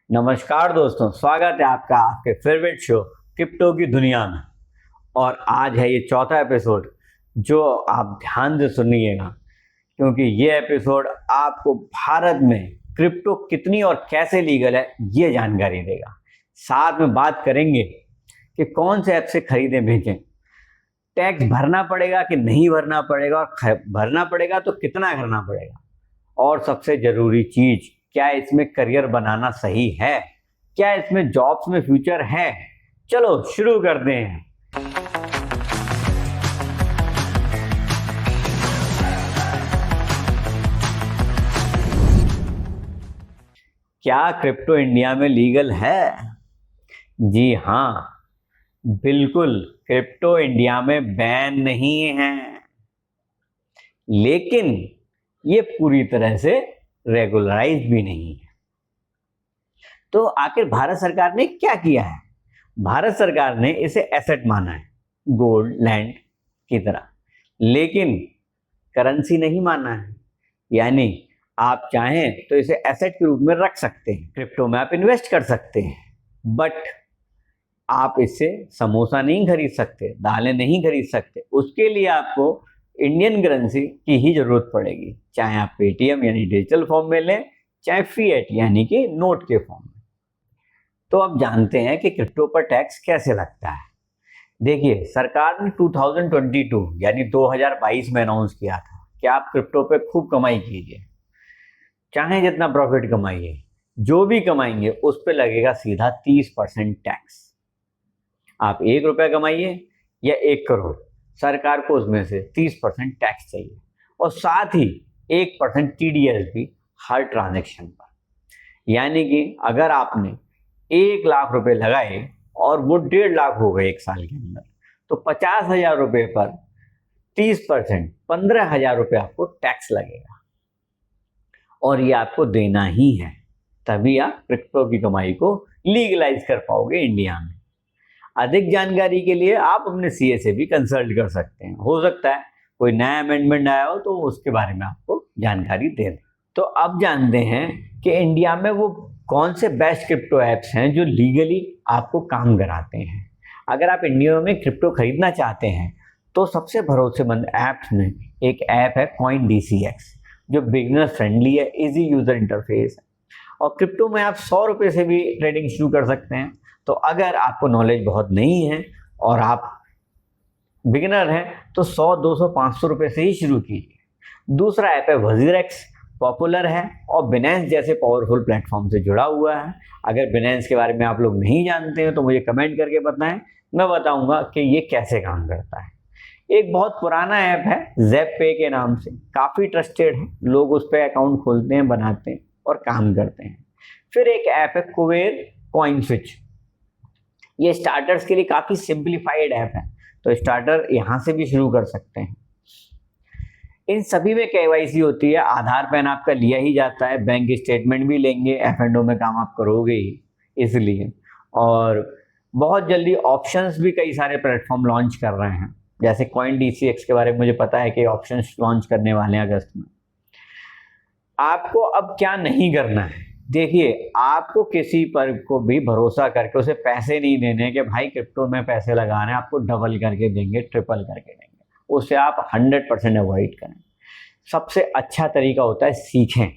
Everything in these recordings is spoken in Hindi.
नमस्कार दोस्तों, स्वागत है आपका आपके फेवरेट शो क्रिप्टो की दुनिया में। और आज है ये चौथा एपिसोड जो आप ध्यान से सुनिएगा, क्योंकि ये एपिसोड आपको भारत में क्रिप्टो कितनी और कैसे लीगल है ये जानकारी देगा। साथ में बात करेंगे कि कौन से ऐप से खरीदें बेचें, टैक्स भरना पड़ेगा कि नहीं भरना पड़ेगा, और भरना पड़ेगा तो कितना भरना पड़ेगा, और सबसे जरूरी चीज, क्या इसमें करियर बनाना सही है, क्या इसमें जॉब्स में फ्यूचर है। चलो शुरू करते हैं। क्या क्रिप्टो इंडिया में लीगल है? जी हाँ, बिल्कुल। क्रिप्टो इंडिया में बैन नहीं है, लेकिन ये पूरी तरह से रेगुलराइज भी नहीं है। तो आखिर भारत सरकार ने क्या किया है? भारत सरकार ने इसे एसेट माना है, गोल्ड लैंड की तरह, लेकिन करेंसी नहीं माना है। यानी आप चाहें तो इसे एसेट के रूप में रख सकते हैं, क्रिप्टो में आप इन्वेस्ट कर सकते हैं, बट आप इससे समोसा नहीं खरीद सकते, दालें नहीं खरीद सकते। उसके लिए आपको इंडियन करेंसी की ही जरूरत पड़ेगी, चाहे आप पेटीएम यानी डिजिटल फॉर्म में लें, चाहे फिएट यानी कि नोट के फॉर्म में। तो अब जानते हैं कि क्रिप्टो पर टैक्स कैसे लगता है। देखिए, सरकार ने 2022 यानी 2022 में अनाउंस किया था कि आप क्रिप्टो पे खूब कमाई कीजिए, चाहे जितना प्रॉफिट कमाइए, जो भी कमाएंगे उस पे लगेगा सीधा 30% टैक्स। आप 1 रुपया कमाइए या 1 करोड़, सरकार को उसमें से 30% टैक्स चाहिए, और साथ ही 1% TDS भी हर ट्रांजैक्शन पर। यानी कि अगर आपने 1 लाख रुपए लगाए और वो 1.5 लाख हो गए एक साल के अंदर, तो 50,000 रुपए पर 30% 15,000 रुपये आपको टैक्स लगेगा, और ये आपको देना ही है। तभी आप क्रिप्टो की कमाई को लीगलाइज कर पाओगे इंडिया में। अधिक जानकारी के लिए आप अपने सीए से भी कंसल्ट कर सकते हैं। हो सकता है कोई नया अमेंडमेंट आया हो तो उसके बारे में आपको जानकारी दे दें। तो अब जानते हैं कि इंडिया में वो कौन से बेस्ट क्रिप्टो ऐप्स हैं जो लीगली आपको काम कराते हैं। अगर आप इंडिया में क्रिप्टो खरीदना चाहते हैं तो सबसे भरोसेमंद ऐप्स में एक ऐप है CoinDCX, जो बिगिनर फ्रेंडली है, इजी यूजर इंटरफेस है, और क्रिप्टो में आप 100 रुपये से भी ट्रेडिंग शुरू कर सकते हैं। तो अगर आपको नॉलेज बहुत नहीं है और आप बिगिनर हैं तो 100, 200, 500 रुपये से ही शुरू कीजिए। दूसरा ऐप है WazirX, पॉपुलर है और बिनेंस जैसे पावरफुल प्लेटफॉर्म से जुड़ा हुआ है। अगर बिनेंस के बारे में आप लोग नहीं जानते हैं तो मुझे कमेंट करके बताएं, मैं बताऊंगा कि ये कैसे काम करता है। एक बहुत पुराना ऐप है ZepPay के नाम से, काफ़ी ट्रस्टेड है, लोग उस पर अकाउंट खोलते हैं, बनाते हैं और काम करते हैं। फिर एक ऐप है कुबेर CoinSwitch, ये स्टार्टर्स के लिए काफ़ी सिंप्लीफाइड ऐप है, तो स्टार्टर यहाँ से भी शुरू कर सकते हैं। इन सभी में KYC होती है, आधार पैन आपका लिया ही जाता है, बैंक स्टेटमेंट भी लेंगे, F&O में काम आप करोगे ही इसलिए। और बहुत जल्दी ऑप्शंस भी कई सारे प्लेटफॉर्म लॉन्च कर रहे हैं, जैसे CoinDCX के बारे में मुझे पता है कि ऑप्शंस लॉन्च करने वाले हैं अगस्त में। आपको अब क्या नहीं करना है, देखिए, आपको किसी पर को भी भरोसा करके उसे पैसे नहीं देने कि भाई क्रिप्टो में पैसे लगाने, आपको डबल करके देंगे, ट्रिपल करके देंगे, उसे आप 100% अवॉइड करें। सबसे अच्छा तरीका होता है सीखें।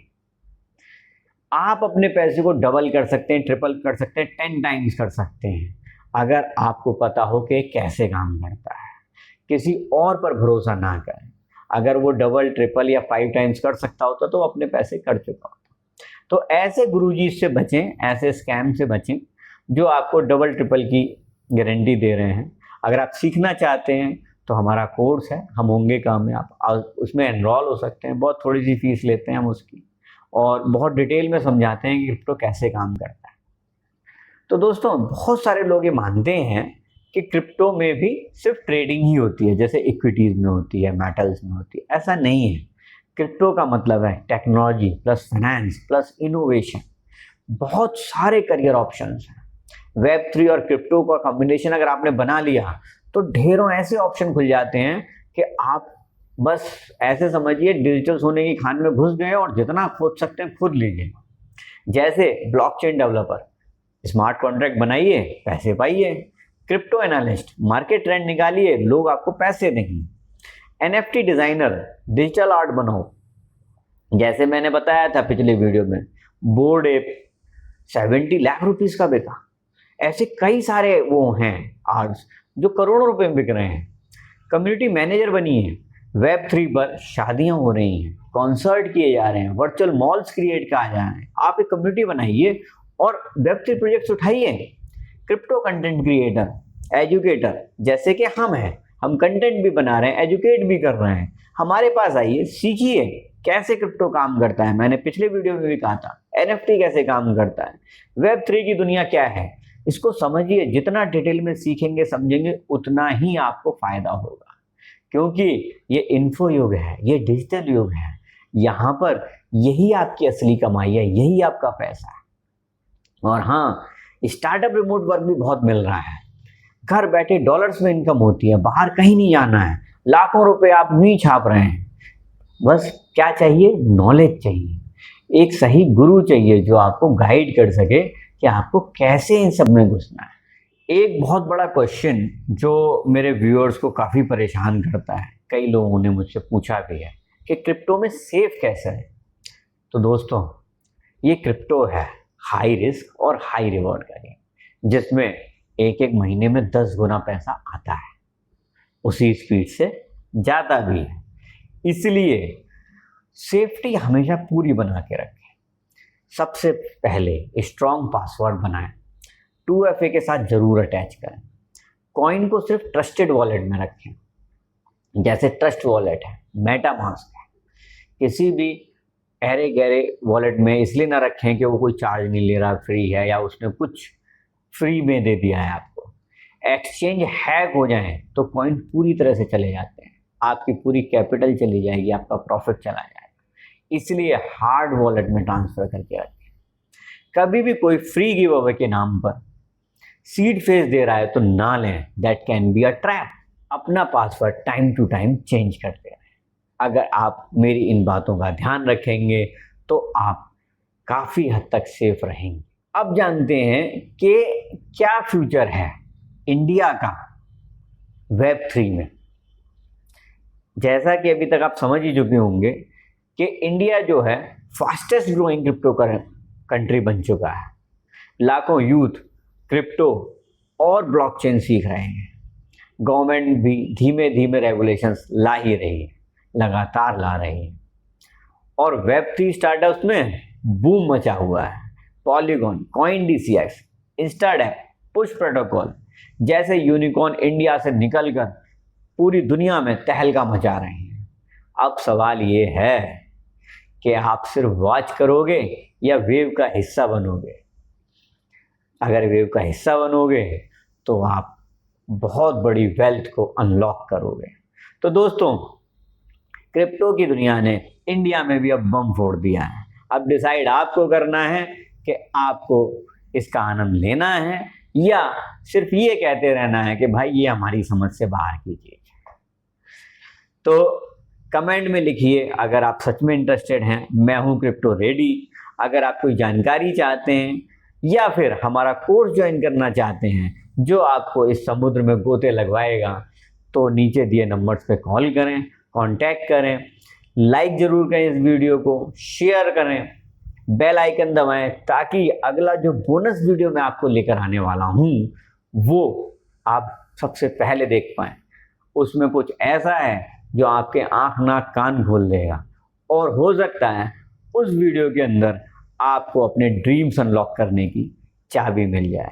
आप अपने पैसे को डबल कर सकते हैं, ट्रिपल कर सकते हैं, 10 टाइम्स कर सकते हैं, अगर आपको पता हो कि कैसे काम करता है। किसी और पर भरोसा ना करें। अगर वो डबल, ट्रिपल या 5 टाइम्स कर सकता होता तो अपने पैसे कर चुका होता। तो ऐसे गुरुजी से बचें, ऐसे स्कैम से बचें जो आपको डबल ट्रिपल की गारंटी दे रहे हैं। अगर आप सीखना चाहते हैं तो हमारा कोर्स है, हम होंगे काम में, आप उसमें एनरोल हो सकते हैं। बहुत थोड़ी सी फीस लेते हैं हम उसकी, और बहुत डिटेल में समझाते हैं कि क्रिप्टो कैसे काम करता है। तो दोस्तों, बहुत सारे लोग ये मानते हैं कि क्रिप्टो में भी सिर्फ ट्रेडिंग ही होती है, जैसे इक्विटीज में होती है, मेटल्स में होती है। ऐसा नहीं है। क्रिप्टो का मतलब है technology plus finance plus innovation. बहुत सारे करियर ऑप्शंस हैं। Web3 और क्रिप्टो का कॉम्बिनेशन अगर आपने बना लिया तो ढेरों ऐसे ऑप्शन खुल जाते हैं कि आप बस ऐसे समझिए डिजिटल सोने की खान में घुस गए और जितना खोद सकते हैं खुद लीजिए। जैसे ब्लॉकचेन डेवलपर, स्मार्ट कॉन्ट्रैक्ट बनाइए, पैसे पाइए। क्रिप्टो एनालिस्ट, मार्केट ट्रेंड निकालिए, लोग आपको पैसे देंगे। एनएफटी डिजाइनर, डिजिटल आर्ट बनाओ, जैसे मैंने बताया था पिछले वीडियो में, बोर्ड एप 70 लाख रुपीस का बिका। ऐसे कई सारे वो हैं आर्ट्स जो करोड़ों रुपए में बिक रहे हैं। कम्युनिटी मैनेजर बनिए, वेब3 पर शादियां हो रही हैं, कॉन्सर्ट किए जा रहे हैं, वर्चुअल मॉल्स क्रिएट किए जा रहे हैं। आप एक कम्युनिटी बनाइए और वेब3 प्रोजेक्ट्स उठाइए। क्रिप्टो कंटेंट क्रिएटर, एजुकेटर, जैसे कि हम हैं, हम कंटेंट भी बना रहे हैं, एजुकेट भी कर रहे हैं, हमारे पास आइए, सीखिए कैसे क्रिप्टो काम करता है। मैंने पिछले वीडियो में भी कहा था एनएफटी कैसे काम करता है, वेब3 की दुनिया क्या है, इसको समझिए। जितना डिटेल में सीखेंगे समझेंगे उतना ही आपको फायदा होगा, क्योंकि ये इन्फो युग है, ये डिजिटल युग है। यहाँ पर यही आपकी असली कमाई है, यही आपका पैसा है। और हाँ, स्टार्टअप रिमोट वर्क भी बहुत मिल रहा है, घर बैठे डॉलर्स में इनकम होती है, बाहर कहीं नहीं जाना है, लाखों रुपए आप नहीं छाप रहे हैं। बस क्या चाहिए? नॉलेज चाहिए, एक सही गुरु चाहिए जो आपको गाइड कर सके कि आपको कैसे इन सब में घुसना है। एक बहुत बड़ा क्वेश्चन जो मेरे व्यूअर्स को काफ़ी परेशान करता है, कई लोगों ने मुझसे पूछा भी है कि क्रिप्टो में सेफ कैसे है। तो दोस्तों, ये क्रिप्टो है हाई रिस्क और हाई रिवॉर्ड का गेम, जिसमें एक एक महीने में 10 गुना पैसा आता है, उसी स्पीड से जाता भी है। इसलिए सेफ्टी हमेशा पूरी बना के रखें। सबसे पहले स्ट्रॉन्ग पासवर्ड बनाएं, 2FA के साथ जरूर अटैच करें। कॉइन को सिर्फ ट्रस्टेड वॉलेट में रखें, जैसे ट्रस्ट वॉलेट है, मेटामास्क है। किसी भी अरे गहरे वॉलेट में इसलिए ना रखें कि वो कोई चार्ज नहीं ले रहा, फ्री है, या उसने कुछ फ्री में दे दिया है आपको। एक्सचेंज हैक हो जाए तो कॉइन पूरी तरह से चले जाते हैं, आपकी पूरी कैपिटल चली जाएगी, आपका प्रॉफिट चला जाएगा। इसलिए हार्ड वॉलेट में ट्रांसफर करके रखें। कभी भी कोई फ्री गिव अवे के नाम पर सीड फेज दे रहा है तो ना लें, that can be a trap. अपना password time to time change करते रहें। अगर आप मेरी इन बातों का ध्यान रखेंगे तो आप काफ़ी हद तक सेफ रहेंगे। अब जानते हैं कि क्या फ्यूचर है इंडिया का वेब3 में। जैसा कि अभी तक आप समझ ही चुके होंगे कि इंडिया जो है फास्टेस्ट ग्रोइंग क्रिप्टो कंट्री बन चुका है। लाखों यूथ क्रिप्टो और ब्लॉकचेन सीख रहे हैं। गवर्नमेंट भी धीमे धीमे रेगुलेशंस ला ही रही है, लगातार ला रही है। और वेब3 स्टार्टअप्स में बूम मचा हुआ है। पॉलीगॉन, CoinDCX, इंस्टाडेप, पुश प्रोटोकॉल जैसे यूनिकॉर्न इंडिया से निकलकर पूरी दुनिया में तहलका मचा रहे हैं। अब सवाल ये है कि आप सिर्फ वॉच करोगे या वेव का हिस्सा बनोगे। अगर वेव का हिस्सा बनोगे तो आप बहुत बड़ी वेल्थ को अनलॉक करोगे। तो दोस्तों, क्रिप्टो की दुनिया ने इंडिया में भी अब बम फोड़ दिया है। अब डिसाइड आपको करना है कि आपको इसका आनंद लेना है या सिर्फ ये कहते रहना है कि भाई ये हमारी समझ से बाहर की चीज है। तो कमेंट में लिखिए अगर आप सच में इंटरेस्टेड हैं, मैं हूं क्रिप्टो रेडी। अगर आप कोई जानकारी चाहते हैं या फिर हमारा कोर्स ज्वाइन करना चाहते हैं जो आपको इस समुद्र में गोते लगवाएगा, तो नीचे दिए नंबर्स पे कॉल करें, कांटेक्ट करें। लाइक ज़रूर करें इस वीडियो को, शेयर करें, बेल आइकन दबाएं ताकि अगला जो बोनस वीडियो मैं आपको लेकर आने वाला हूं वो आप सबसे पहले देख पाएं। उसमें कुछ ऐसा है जो आपके आँख नाक कान खोल देगा, और हो सकता है उस वीडियो के अंदर आपको अपने ड्रीम्स अनलॉक करने की चाबी मिल जाए।